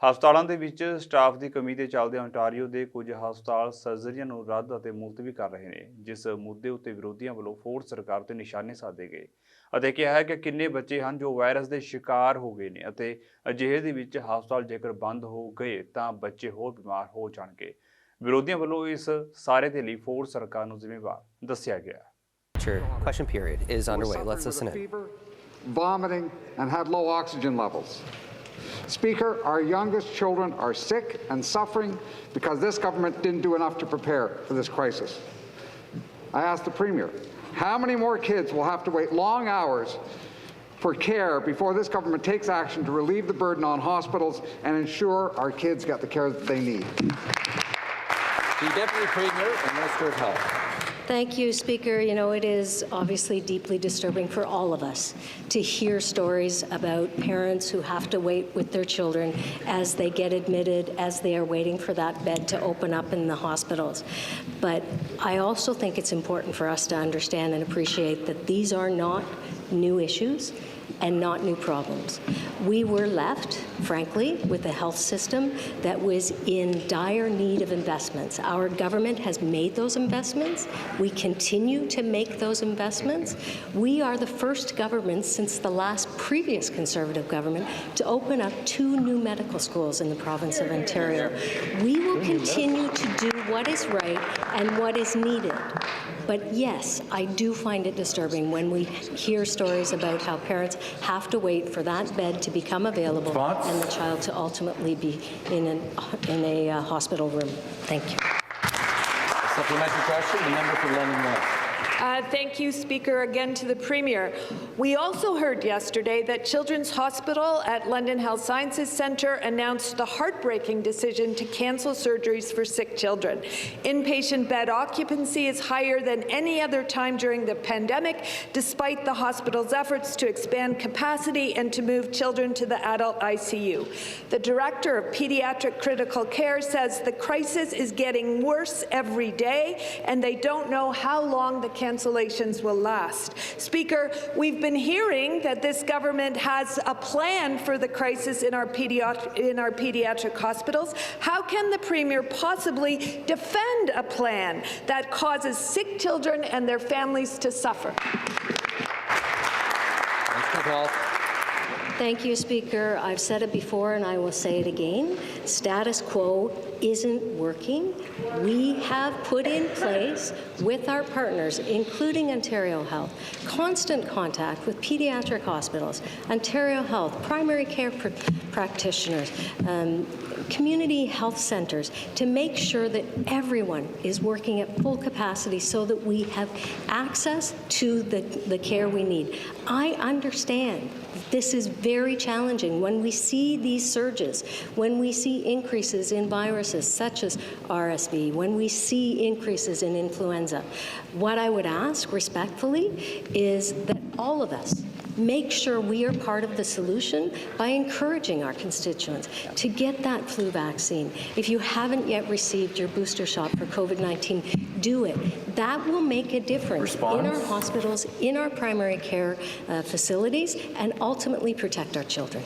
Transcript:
ਹਸਪਤਾਲਾਂ ਦੇ ਵਿੱਚ ਸਟਾਫ ਦੀ ਕਮੀ ਦੇ ਚੱਲਦੇ ontario ਦੇ ਕੁਝ ਹਸਪਤਾਲ ਸਰਜਰੀਆਂ ਨੂੰ ਰੱਦ ਅਤੇ ਮੁਲਤਵੀ ਕਰ ਰਹੇ ਨੇ, ਜਿਸ ਮੁੱਦੇ ਉੱਤੇ ਵਿਰੋਧੀਆਂ ਵੱਲੋਂ ਫੋਰਡ ਸਰਕਾਰ ਤੇ ਨਿਸ਼ਾਨੇ ਸਾਧੇ ਗਏ ਅਤੇ ਕਿਹਾ ਹੈ ਕਿ ਕਿੰਨੇ ਬੱਚੇ ਹਨ ਜੋ ਵਾਇਰਸ ਦੇ ਸ਼ਿਕਾਰ ਹੋ ਗਏ ਨੇ ਅਤੇ ਅਜਿਹੇ ਦੇ ਵਿੱਚ ਹਸਪਤਾਲ ਜੇਕਰ ਬੰਦ ਹੋ ਗਏ ਤਾਂ ਬੱਚੇ ਹੋਰ ਬਿਮਾਰ ਹੋ ਜਾਣਗੇ। ਵਿਰੋਧੀਆਂ ਵੱਲੋਂ ਇਸ ਸਾਰੇ ਦੇ ਲਈ ਫੋਰਡ ਸਰਕਾਰ ਨੂੰ ਜ਼ਿੰਮੇਵਾਰ ਦੱਸਿਆ ਗਿਆ। Question period is underway. Let's listen in. Fever, vomiting, and had low oxygen levels. Speaker, our youngest children are sick and suffering because this government didn't do enough to prepare for this crisis. I asked the Premier, how many more kids will have to wait long hours for care before this government takes action to relieve the burden on hospitals and ensure our kids get the care that they need? The Deputy Premier and Minister of Health. Thank you, Speaker. You know, it is obviously deeply disturbing for all of us to hear stories about parents who have to wait with their children as they get admitted, as they are waiting for that bed to open up in the hospitals. But I also think it's important for us to understand and appreciate that these are not new issues and not new problems. We were left, frankly, with a health system that was in dire need of investments. Our government has made those investments. We continue to make those investments. We are the first government since the last previous Conservative government to open up 2 new medical schools in the province of Ontario. We will continue to do what is right and what is needed. But yes, I do find it disturbing when we hear stories about how parents have to wait for that bed to become available and the child to ultimately be in a hospital room. Thank you. Supplementary question, the member for London West. Thank you, Speaker. Again to the Premier. We also heard yesterday that Children's Hospital at London Health Sciences Centre announced the heartbreaking decision to cancel surgeries for sick children. Inpatient bed occupancy is higher than any other time during the pandemic, despite the hospital's efforts to expand capacity and to move children to the adult ICU. The Director of Pediatric Critical Care says the crisis is getting worse every day and they don't know how long the cancellations will last. Speaker, we've been hearing that this government has a plan for the crisis in our pediatric hospitals. How can the Premier possibly defend a plan that causes sick children and their families to suffer? Thank you, Speaker. I've said it before and I will say it again. Status quo isn't working. We have put in place with our partners, including Ontario Health, constant contact with pediatric hospitals, Ontario Health, primary care practitioners, community health centres, to make sure that everyone is working at full capacity so that we have access to the care we need. I understand this is very challenging when we see these surges, when we see increases in viruses such as RSV, when we see increases in influenza. What I would ask respectfully is that all of us make sure we are part of the solution by encouraging our constituents to get that flu vaccine. If you haven't yet received your booster shot for COVID-19, do it. That will make a difference in our hospitals, in our primary care facilities, and ultimately protect our children.